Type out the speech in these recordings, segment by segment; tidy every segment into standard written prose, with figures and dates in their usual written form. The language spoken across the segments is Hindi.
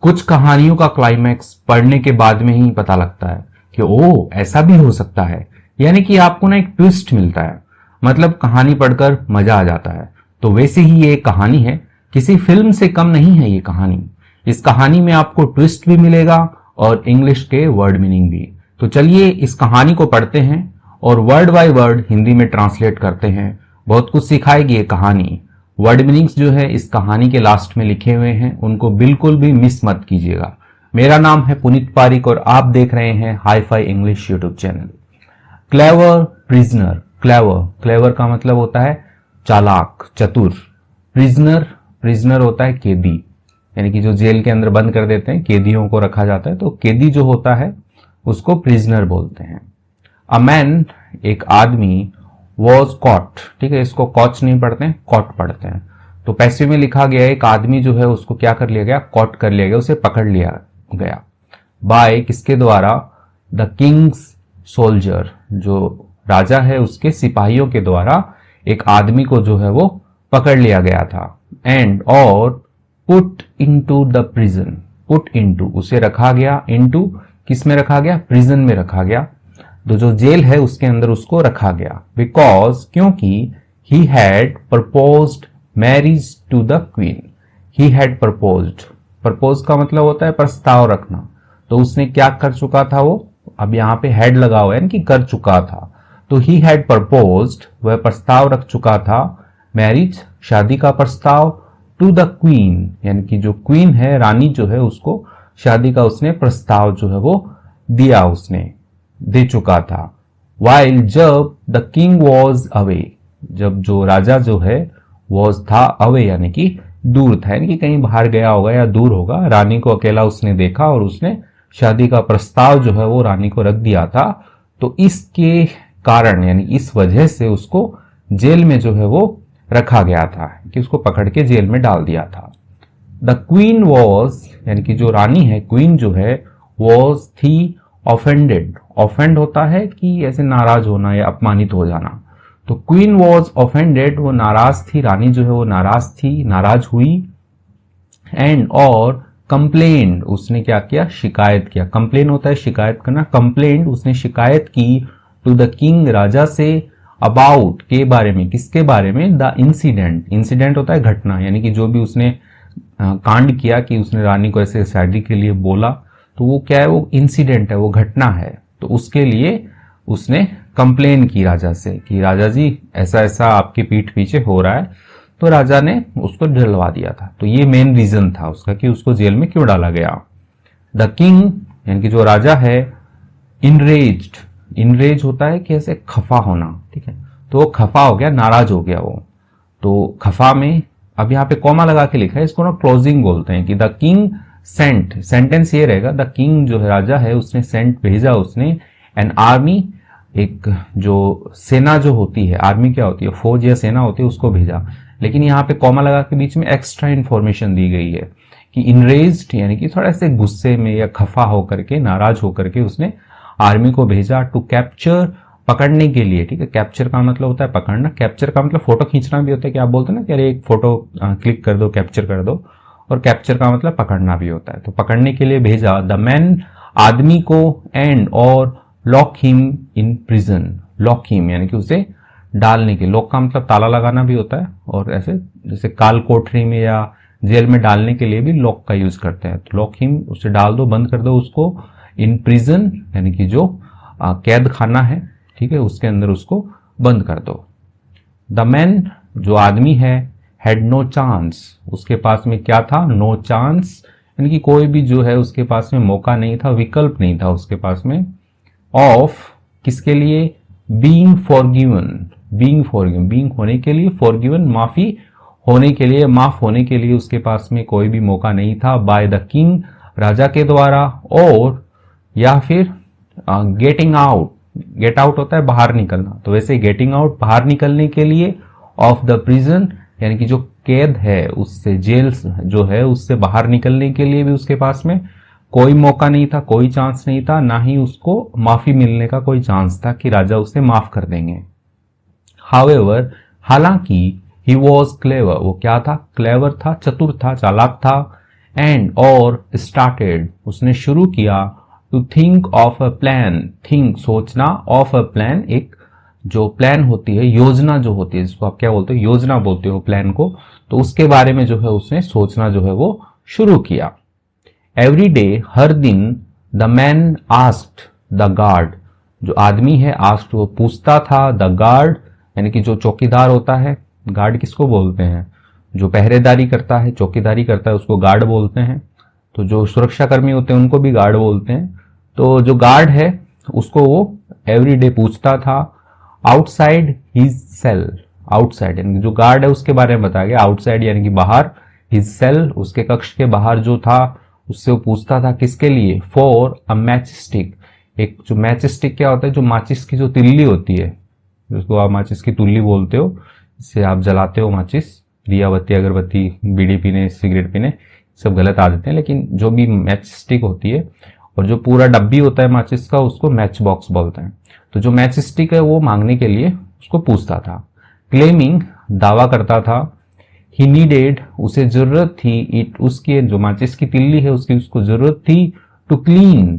कुछ कहानियों का क्लाइमैक्स पढ़ने के बाद में ही पता लगता है कि ओ ऐसा भी हो सकता है, यानी कि आपको ना एक ट्विस्ट मिलता है। मतलब कहानी पढ़कर मजा आ जाता है। तो वैसे ही ये कहानी है, किसी फिल्म से कम नहीं है ये कहानी। इस कहानी में आपको ट्विस्ट भी मिलेगा और इंग्लिश के वर्ड मीनिंग भी। तो चलिए इस कहानी को पढ़ते हैं और वर्ड बाय वर्ड हिंदी में ट्रांसलेट करते हैं। बहुत कुछ सिखाएगी ये कहानी। वर्ड मीनिंग्स जो है इस कहानी के लास्ट में लिखे हुए हैं, उनको बिल्कुल भी मिस मत कीजिएगा। मेरा नाम है पुनीत पारिक और आप देख रहे हैं hi fi English YouTube channel. Clever prisoner. Clever, clever का मतलब होता है चालाक, चतुर। प्रिजनर, प्रिजनर होता है कैदी, यानी कि जो जेल के अंदर बंद कर देते हैं, कैदियों को रखा जाता है, तो कैदी जो होता है उसको प्रिजनर बोलते हैं। अ मैन, एक आदमी, वॉज कॉट, ठीक है, इसको कॉच नहीं पढ़ते हैं, कॉट पढ़ते हैं। तो पैसिव में लिखा गया एक आदमी जो है उसको क्या कर लिया गया, कॉट कर लिया गया, उसे पकड़ लिया गया। बाय, किसके द्वारा, द किंग्स सोल्जर, जो राजा है उसके सिपाहियों के द्वारा एक आदमी को जो है वो पकड़ लिया गया था। एंड, और put into the prison, put into उसे रखा गया, इनटू किस में रखा गया, प्रिजन में रखा गया, तो जो जेल है उसके अंदर उसको रखा गया। बिकॉज, क्योंकि he had proposed marriage to the queen. He had proposed, propose का मतलब होता है प्रस्ताव रखना, तो उसने क्या कर चुका था वो, अब यहाँ पे हैड लगा हुआ है कि कर चुका था, तो ही हैड प्रपोज्ड, वह प्रस्ताव रख चुका था, मैरिज शादी का प्रस्ताव, टू द क्वीन, यानी कि जो क्वीन है, रानी जो है, उसको शादी का उसने प्रस्ताव जो है वो दिया, उसने दे चुका था। वाइल, जब द किंग वॉज अवे, जब जो राजा जो है वॉज था, अवे यानी कि दूर था, यानी कि कहीं बाहर गया होगा या दूर होगा। रानी को अकेला उसने देखा और उसने शादी का प्रस्ताव जो है वो रानी को रख दिया था। तो इसके कारण यानी इस वजह से उसको जेल में जो है वो रखा गया था, कि उसको पकड़ के जेल में डाल दिया था। द क्वीन वॉज, यानी कि जो रानी है, क्वीन जो है, वॉज थी ऑफेंडेड। ऑफेंड होता है कि ऐसे नाराज होना या अपमानित हो जाना, तो क्वीन वॉज ऑफेंडेड, वो नाराज थी, रानी जो है वो नाराज थी, नाराज हुई। एंड, और कंप्लेन, उसने क्या किया, शिकायत किया। कंप्लेन होता है शिकायत करना, कंप्लेंट, उसने शिकायत की टू द किंग, राजा से, अबाउट के बारे में, किसके बारे में, द इंसिडेंट। इंसिडेंट होता है घटना, यानी कि जो भी उसने कांड किया कि उसने रानी को ऐसे शादी के लिए बोला, तो वो क्या है, वो इंसिडेंट है, वो घटना है। तो उसके लिए उसने कंप्लेन की राजा से कि राजा जी ऐसा ऐसा आपकी पीठ पीछे हो रहा है, तो राजा ने उसको जलवा दिया था। तो ये मेन रीजन था उसका कि उसको जेल में क्यों डाला गया। द किंग, यानी कि जो राजा है, इनरेज्ड, इनरेज होता है कि ऐसे खफा होना, ठीक है, तो वो खफा हो गया, नाराज हो गया वो। तो खफा में अब यहाँ पे कॉमा लगा के लिखा है, इसको ना क्लोजिंग बोलते हैं, कि द किंग सेंट, सेंटेंस ये रहेगा, द किंग जो है राजा है उसने सेंट भेजा, उसने एन आर्मी, एक जो सेना जो होती है, आर्मी क्या होती है, फौज या सेना होती है, उसको भेजा। लेकिन यहाँ पे कॉमा लगा के बीच में एक्स्ट्रा इंफॉर्मेशन दी गई है कि इनरेज्ड, यानी कि थोड़ा से गुस्से में या खफा होकर के, नाराज होकर के उसने आर्मी को भेजा, टू कैप्चर, पकड़ने के लिए, ठीक है। कैप्चर का मतलब होता है पकड़ना, कैप्चर का मतलब फोटो खींचना भी होता है, कि आप बोलते हैं ना कि अरे एक फोटो क्लिक कर दो, कैप्चर कर दो, और कैप्चर का मतलब पकड़ना भी होता है। तो पकड़ने के लिए भेजा, द मैन, आदमी को, एंड, और lock him in prison, lock him यानी कि उसे डालने के, लॉक का मतलब ताला लगाना भी होता है, और ऐसे जैसे काल कोठरी में या जेल में डालने के लिए भी लॉक का यूज करते हैं। तो लॉक हिम, उसे डाल दो, बंद कर दो उसको, इन प्रिजन यानी कि जो कैद खाना है, ठीक है, उसके अंदर उसको बंद कर दो। द मैन, जो आदमी है, हैड नो चांस, उसके पास में क्या था, नो चांस, यानी कि कोई भी जो है उसके पास में मौका नहीं था, विकल्प नहीं था उसके पास में, ऑफ, किसके लिए, being forgiven, being forgiven, being होने के लिए, फॉरगिवन माफी होने के लिए, माफ होने के लिए उसके पास में कोई भी मौका नहीं था, बाय द किंग, राजा के द्वारा, और या फिर गेटिंग आउट, गेट आउट होता है बाहर निकलना, तो वैसे गेटिंग आउट, बाहर निकलने के लिए, ऑफ द प्रिजन, यानी कि जो कैद है उससे, जेल जो है उससे बाहर निकलने के लिए भी उसके पास में कोई मौका नहीं था, कोई चांस नहीं था, ना ही उसको माफी मिलने का कोई चांस था कि राजा उसे माफ कर देंगे। हाउएवर, हालांकि, ही वॉज क्लेवर, वो क्या था, क्लेवर था, चतुर था, चालाक था, एंड और स्टार्टेड उसने शुरू किया to think of a plan, think सोचना, ऑफ अ प्लान एक जो प्लान होती है, योजना जो होती है, जिसको आप क्या बोलते हो, योजना बोलते हो प्लान को, तो उसके बारे में जो है उसने सोचना जो है वो शुरू किया। एवरी डे हर दिन the man asked the guard, जो आदमी है आस्क्ड वो पूछता था, द गार्ड यानी कि जो चौकीदार होता है, गार्ड किसको बोलते हैं, जो पहरेदारी करता है, चौकीदारी करता है उसको गार्ड बोलते हैं। तो जो सुरक्षाकर्मी होते हैं उनको भी गार्ड बोलते हैं। तो जो गार्ड है उसको वो एवरी डे पूछता था, आउटसाइड हिज सेल, आउटसाइड यानी जो गार्ड है उसके बारे में बताया गया, आउटसाइड यानी कि बाहर, हिज सेल उसके कक्ष के बाहर जो था उससे वो पूछता था किसके लिए, फॉर अ मैच स्टिक, एक जो मैच स्टिक क्या होता है, जो माचिस की जो तिल्ली होती है, जिसको आप माचिस की तुल्ली बोलते हो, इससे आप जलाते हो माचिस, दिया बत्ती अगरबत्ती बीड़ी पीने सिगरेट पीने सब गलत आदतें हैं, लेकिन जो भी मैच स्टिक होती है और जो पूरा डब्बी होता है माचिस का उसको मैच बॉक्स बोलते हैं। तो जो मैच स्टिक है वो मांगने के लिए उसको पूछता था। क्लेमिंग दावा करता था, ही नीडेड उसे जरूरत थी, इट उसके जो माचिस की तिल्ली है उसकी उसको जरूरत थी, टू क्लीन,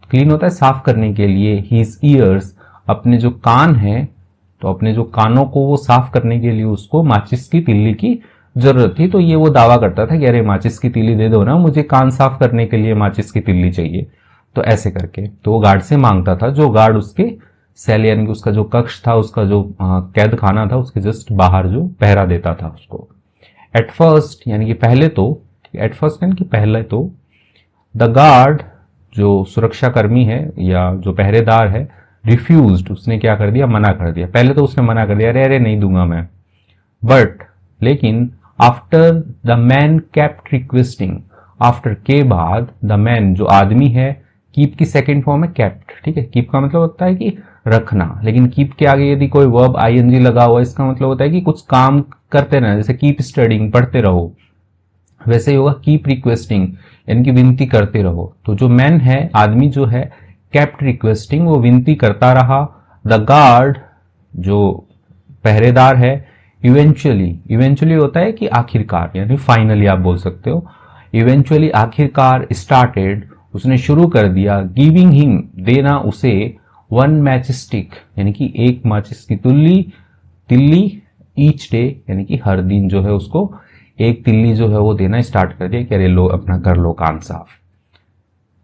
क्लीन होता है साफ करने के लिए, हिज ईयर्स अपने जो कान है, तो अपने जो कानों को वो साफ करने के लिए उसको माचिस की तिल्ली की जरूरत थी। तो ये वो दावा करता था कि अरे माचिस की तिल्ली दे दो ना, मुझे कान साफ करने के लिए माचिस की तिल्ली चाहिए। तो ऐसे करके तो वो गार्ड से मांगता था, जो गार्ड उसके सेल यानी कि उसका जो कक्ष था, उसका जो कैद खाना था उसके जस्ट बाहर जो पहरा देता था उसको। एट फर्स्ट यानी कि पहले तो, एट फर्स्ट यानी कि पहले तो, द गार्ड जो सुरक्षाकर्मी है या जो पहरेदार है, रिफ्यूज्ड उसने क्या कर दिया, मना कर दिया। पहले तो उसने मना कर दिया, अरे अरे नहीं दूंगा मैं। बट लेकिन after the man kept requesting, after के बाद द मैन जो आदमी है, कीप की सेकंड फॉर्म है केप्ट, ठीक है, कीप का मतलब होता है कि रखना, लेकिन कीप के आगे यदि कोई वर्ब आईएनजी लगा हुआ इसका मतलब होता है कि कुछ काम करते रहना, जैसे कीप स्टडिंग पढ़ते रहो, वैसे ही होगा कीप रिक्वेस्टिंग यानी कि विनती करते रहो। तो जो मैन है आदमी जो है केप्ट रिक्वेस्टिंग वो विनती करता रहा। द गार्ड जो पहरेदार है, इवेंचुअली, इवेंचुअली होता है कि आखिरकार यानी फाइनली आप बोल सकते हो, इवेंचुअली आखिरकार, स्टार्टेड उसने शुरू कर दिया, गिविंग हिम देना उसे, वन मैच स्टिक यानी कि एक माचिस की तिल्ली ईच डे यानी कि हर दिन जो है उसको एक तिल्ली जो है वो देना स्टार्ट कर दिया कि अरे लो अपना कर लो कान साफ।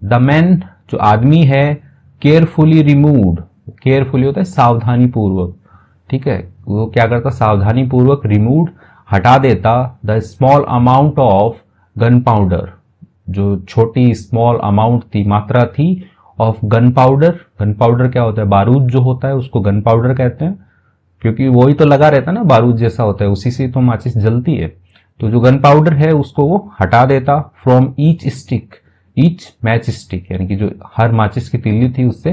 द मैन जो आदमी है, केयरफुली रिमूव्ड, केयरफुली होता है सावधानी पूर्वक, ठीक है, वो क्या करता, सावधानी पूर्वक रिमूव्ड हटा देता, the small amount of gun powder, जो छोटी स्मॉल अमाउंट थी, मात्रा थी, of gun powder, gun powder क्या होता है, बारूद जो होता है उसको गन पाउडर कहते हैं, क्योंकि वही तो लगा रहता है ना, बारूद जैसा होता है, उसी से तो माचिस जलती है। तो जो गन पाउडर है उसको वो हटा देता, from each stick, each match stick यानी कि जो हर माचिस की तिल्ली थी उससे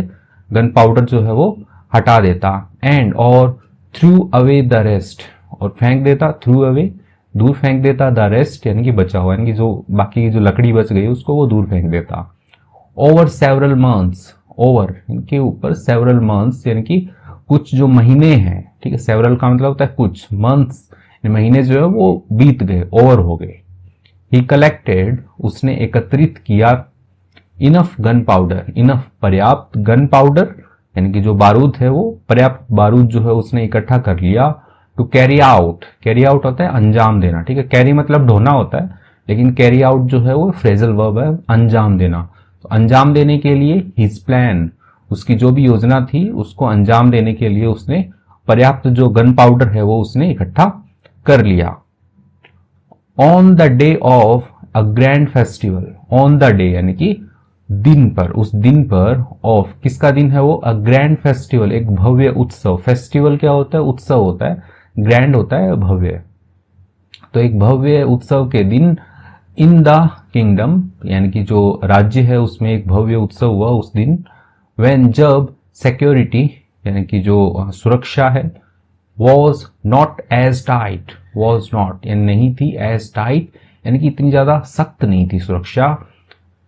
गन पाउडर जो है वो हटा देता, एंड और थ्रू अवे द रेस्ट, और फेंक देता, थ्रू अवे दूर फेंक देता, द रेस्ट यानी कि बचा हुआ, यानी कि जो बाकी की जो लकड़ी बच गई उसको वो दूर फेंक देता। ओवर सेवरल मंथ्स, ओवर इनके ऊपर, सेवरल मंथ्स यानी कि कुछ जो महीने हैं, ठीक है, सेवरल का मतलब होता है कुछ, मंथ्स महीने जो है वो बीत गए, ओवर हो गए। ही कलेक्टेड उसने एकत्रित किया, इनफ गन पाउडर, इनफ पर्याप्त, गन पाउडर यानी कि जो बारूद है वो पर्याप्त बारूद जो है उसने इकट्ठा कर लिया, to carry out, carry out होता है अंजाम देना, ठीक है, कैरी मतलब ढोना होता है, लेकिन कैरी आउट जो है वो फ्रेजल वर्ब है, अंजाम देना। तो अंजाम देने के लिए हिज प्लान, उसकी जो भी योजना थी उसको अंजाम देने के लिए उसने पर्याप्त जो गन पाउडर है वो उसने इकट्ठा कर लिया। On the day of a grand festival, on the day यानी कि दिन पर, उस दिन पर, ऑफ किसका दिन है वो, अ ग्रैंड फेस्टिवल एक भव्य उत्सव, फेस्टिवल क्या होता है, उत्सव होता है, ग्रैंड होता है भव्य, तो एक भव्य उत्सव के दिन, इन द किंगडम यानी कि जो राज्य है उसमें एक भव्य उत्सव हुआ उस दिन, व्हेन जब सिक्योरिटी यानी कि जो सुरक्षा है, was not as tight, was not यानी नहीं थी, एज टाइट यानी कि इतनी ज्यादा सख्त नहीं थी सुरक्षा।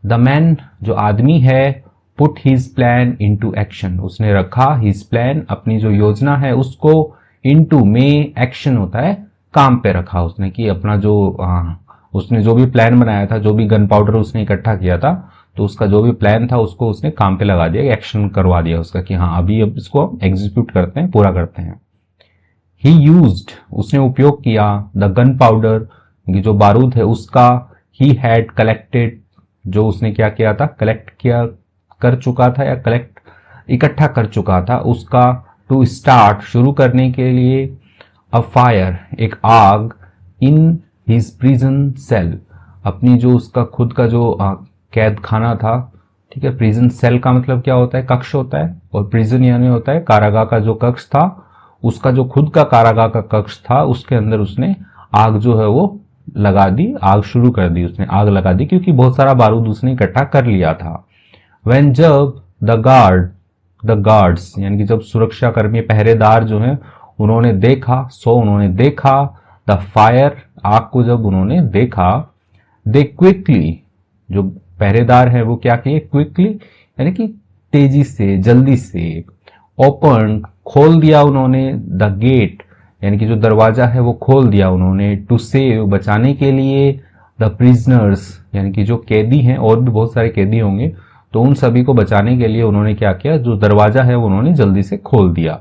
द मैन जो आदमी है, put his plan into action उसने रखा, हिज प्लान अपनी जो योजना है उसको, इनटू में एक्शन होता है काम पे रखा उसने, कि अपना जो उसने जो भी प्लान बनाया था, जो भी गन पाउडर उसने इकट्ठा किया था, तो उसका जो भी प्लान था उसको उसने काम पे लगा दिया, एक्शन करवा दिया उसका कि हाँ अभी अब इसको एग्जीक्यूट करते हैं, पूरा करते हैं। ही यूज्ड, उसने उपयोग किया, द गन पाउडर, जो बारूद है उसका, ही हैड कलेक्टेड, जो उसने क्या किया था, कलेक्ट किया, कर चुका था या कलेक्ट इकट्ठा कर चुका था उसका, टू स्टार्ट, शुरू करने के लिए, अ फायर, एक आग, इन हिज प्रिजन सेल, अपनी जो उसका खुद का जो कैद खाना था, ठीक है। प्रिजन सेल का मतलब क्या होता है, कक्ष होता है, और प्रिजन यानी होता है कारागाह का जो कक्ष था, उसका जो खुद का कारागाह का कक्ष था उसके अंदर उसने आग जो है वो लगा दी, आग शुरू कर दी, उसने आग लगा दी क्योंकि बहुत सारा बारूद उसने इकट्ठा कर लिया था। व्हेन, जब, द गार्ड्स यानी कि जब सुरक्षा कर्मी पहरेदार जो है उन्होंने देखा, उन्होंने देखा, द फायर, आग को जब उन्होंने देखा, दे क्विकली, जो पहरेदार है वो क्या किए, क्विकली यानी कि तेजी से, जल्दी से, ओपन, खोल दिया उन्होंने, द गेट यानी कि जो दरवाजा है वो खोल दिया उन्होंने, टू सेव, बचाने के लिए, द प्रिजनर्स यानी कि जो कैदी हैं, और भी बहुत सारे कैदी होंगे, तो उन सभी को बचाने के लिए उन्होंने क्या किया, जो दरवाजा है वो उन्होंने जल्दी से खोल दिया।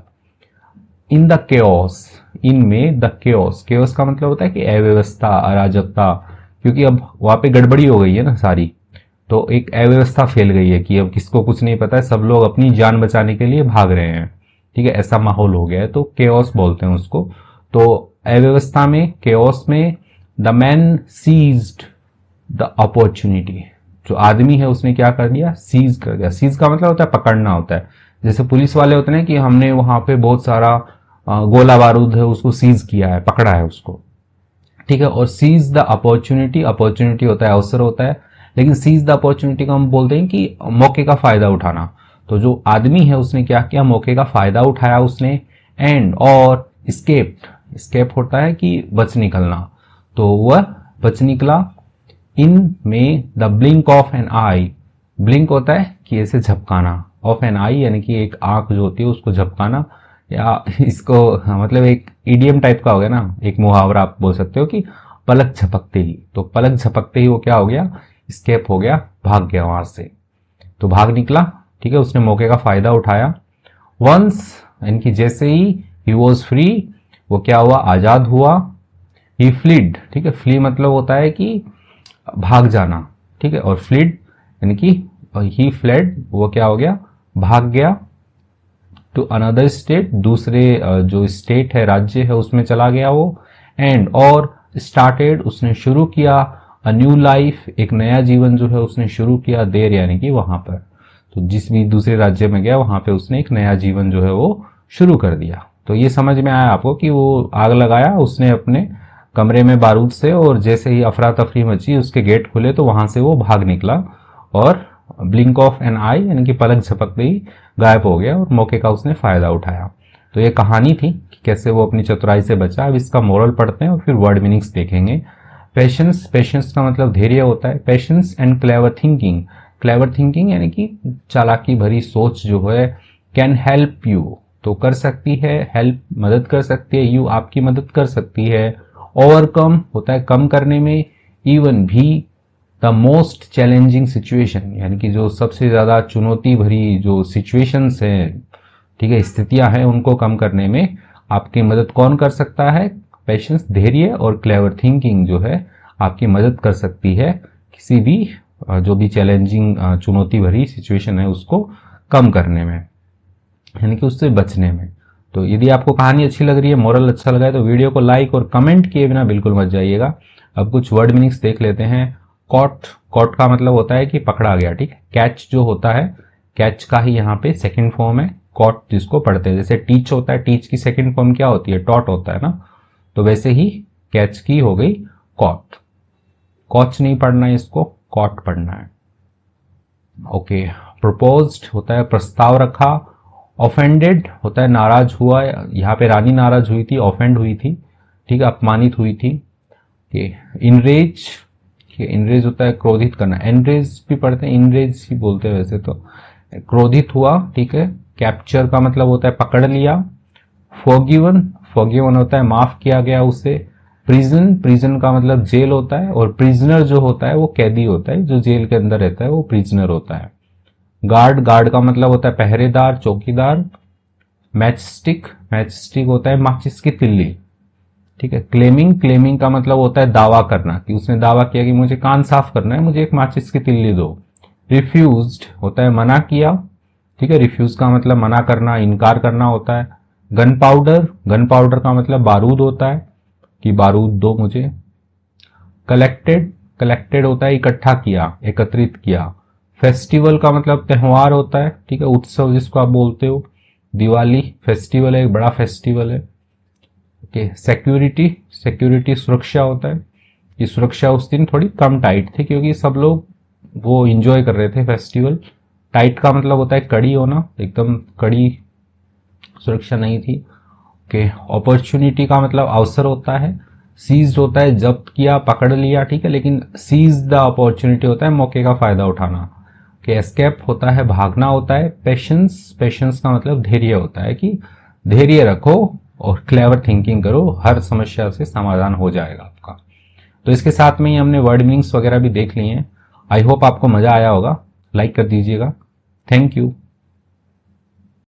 इन द केओस, इनमें, द केओस, केओस का मतलब होता है कि अव्यवस्था, अराजकता, क्योंकि अब वहां पे गड़बड़ी हो गई है ना सारी, तो एक अव्यवस्था फैल गई है कि अब किसको कुछ नहीं पता है, सब लोग अपनी जान बचाने के लिए भाग रहे हैं, ठीक है, ऐसा माहौल हो गया है, तो केओस बोलते हैं उसको। तो अव्यवस्था में, केओस में, the man seized the opportunity, जो आदमी है उसने क्या कर दिया, सीज कर दिया। सीज का मतलब होता है पकड़ना होता है, जैसे पुलिस वाले होते हैं कि हमने वहां पे बहुत सारा गोला बारूद है उसको सीज किया है, पकड़ा है उसको, ठीक है। और सीज द अपॉर्चुनिटी, अपॉर्चुनिटी होता है अवसर होता है, लेकिन सीज द अपॉर्चुनिटी को हम बोलते हैं कि मौके का फायदा उठाना। तो जो आदमी है उसने क्या किया, मौके का फायदा उठाया उसने, एंड, और, स्केप्ड, स्केप होता है कि बच निकलना, तो वह बच निकला। इन में, the blink of an eye, blink होता है कि ऐसे झपकाना, ऑफ एन आई यानी कि एक आंख जो होती है उसको झपकाना, या इसको मतलब एक इडियम टाइप का हो गया ना, एक मुहावरा आप बोल सकते हो कि पलक झपकते ही, तो पलक झपकते ही वो क्या हो गया, स्केप हो गया, भाग गया वहां से, तो भाग निकला, ठीक है, उसने मौके का फायदा उठाया। वंस यानी कि जैसे ही वॉज फ्री, वो क्या हुआ, आजाद हुआ। ही फ्लीड, ठीक है, फ्ली मतलब होता है कि भाग जाना, ठीक है, और फ्लीड यानी कि ही फ्लेड, वो क्या हो गया, भाग गया, टू अनदर स्टेट, दूसरे जो स्टेट है, राज्य है, उसमें चला गया वो, एंड, और, स्टार्टेड, उसने शुरू किया, अ न्यू लाइफ, एक नया जीवन जो है उसने शुरू किया, देर यानी कि वहां पर, तो जिस भी दूसरे राज्य में गया वहां पे उसने एक नया जीवन जो है वो शुरू कर दिया। तो ये समझ में आया आपको कि वो आग लगाया उसने अपने कमरे में बारूद से, और जैसे ही अफरा तफरी मची, उसके गेट खुले तो वहां से वो भाग निकला, और ब्लिंक ऑफ एन आई यानी कि पलक झपकते ही गायब हो गया, और मौके का उसने फायदा उठाया। तो ये कहानी थी कि कैसे वो अपनी चतुराई से बचा। अब इसका मोरल पढ़ते हैं और फिर वर्ड मीनिंग्स देखेंगे। पेशेंस, पेशेंस का मतलब धैर्य होता है। Patience and clever thinking, clever thinking यानी कि चालाकी भरी सोच जो है, कैन हेल्प यू, तो कर सकती है, हेल्प मदद कर सकती है, यू आपकी मदद कर सकती है। ओवरकम होता है कम करने में, इवन भी, द मोस्ट चैलेंजिंग सिचुएशन यानी कि जो सबसे ज्यादा चुनौती भरी जो सिचुएशंस हैं, ठीक है, स्थितियां हैं, उनको कम करने में आपकी मदद कौन कर सकता है, पेशेंस, धैर्य, और क्लेवर थिंकिंग जो है आपकी मदद कर सकती है किसी भी जो भी चैलेंजिंग चुनौती भरी सिचुएशन है उसको कम करने में, यानी कि उससे बचने में। तो यदि आपको कहानी अच्छी लग रही है, मोरल अच्छा लगा है, तो वीडियो को लाइक और कमेंट किए बिना बिल्कुल मत जाइएगा। अब कुछ वर्ड मीनिंग्स देख लेते हैं। कॉट, कॉट का मतलब होता है कि पकड़ा गया, ठीक है। कैच जो होता है, कैच का ही यहाँ पे सेकंड फॉर्म है कॉट, जिसको पढ़ते हैं। जैसे टीच होता है, टीच की सेकंड फॉर्म क्या होती है, टॉट होता है ना, तो वैसे ही कैच की हो गई कॉट। कॉच नहीं पढ़ना है, इसको कॉट पढ़ना है। ओके, प्रपोज्ड होता है प्रस्ताव रखा। ऑफेंडेड होता है नाराज हुआ, यहाँ पे रानी नाराज हुई थी, ऑफेंड हुई थी, ठीक है, अपमानित हुई थी। इनरेज, इनरेज होता है क्रोधित करना, एनरेज भी पढ़ते हैं, इनरेज ही बोलते हैं वैसे तो। क्रोधित हुआ, ठीक है। कैप्चर का मतलब होता है पकड़ लिया। फॉरगिवन, फॉरगिवन होता है माफ किया गया उसे। प्रिजन, प्रिजन का मतलब जेल होता है, और प्रिजनर जो होता है वो कैदी होता है, जो जेल के अंदर रहता है वो प्रिजनर होता है। गार्ड, गार्ड का मतलब होता है पहरेदार, चौकीदार। मैच स्टिक, मैच स्टिक होता है माचिस की तिल्ली, ठीक है। क्लेमिंग, क्लेमिंग का मतलब होता है दावा करना, कि उसने दावा किया कि मुझे कान साफ करना है, मुझे एक माचिस की तिल्ली दो। रिफ्यूज्ड होता है मना किया, ठीक है। रिफ्यूज का मतलब मना करना, इनकार करना होता है। गन पाउडर, गन पाउडर का मतलब बारूद होता है, कि बारूद दो मुझे। कलेक्टेड, कलेक्टेड होता है इकट्ठा किया, एकत्रित किया। फेस्टिवल का मतलब त्योहार होता है, ठीक है, उत्सव जिसको आप बोलते हो। दिवाली फेस्टिवल है, एक बड़ा फेस्टिवल है। ओके, सिक्योरिटी, सिक्योरिटी सुरक्षा होता है, कि सुरक्षा उस दिन थोड़ी कम टाइट थी, क्योंकि सब लोग वो इंजॉय कर रहे थे फेस्टिवल। टाइट का मतलब होता है कड़ी होना, एकदम कड़ी सुरक्षा नहीं थी। ओके, अपॉर्चुनिटी का मतलब अवसर होता है। सीज्ड होता है जब्त किया, पकड़ लिया, ठीक है, लेकिन सीज द अपॉर्चुनिटी होता है मौके का फायदा उठाना। ओके, एस्केप होता है भागना होता है। पेशेंस, पेशेंस का मतलब धैर्य होता है, कि धैर्य रखो और क्लेवर थिंकिंग करो, हर समस्या से समाधान हो जाएगा आपका। तो इसके साथ में ही हमने वर्ड मीनिंग्स वगैरह भी देख लिए हैं। आई होप आपको मजा आया होगा। लाइक कर दीजिएगा। Thank you.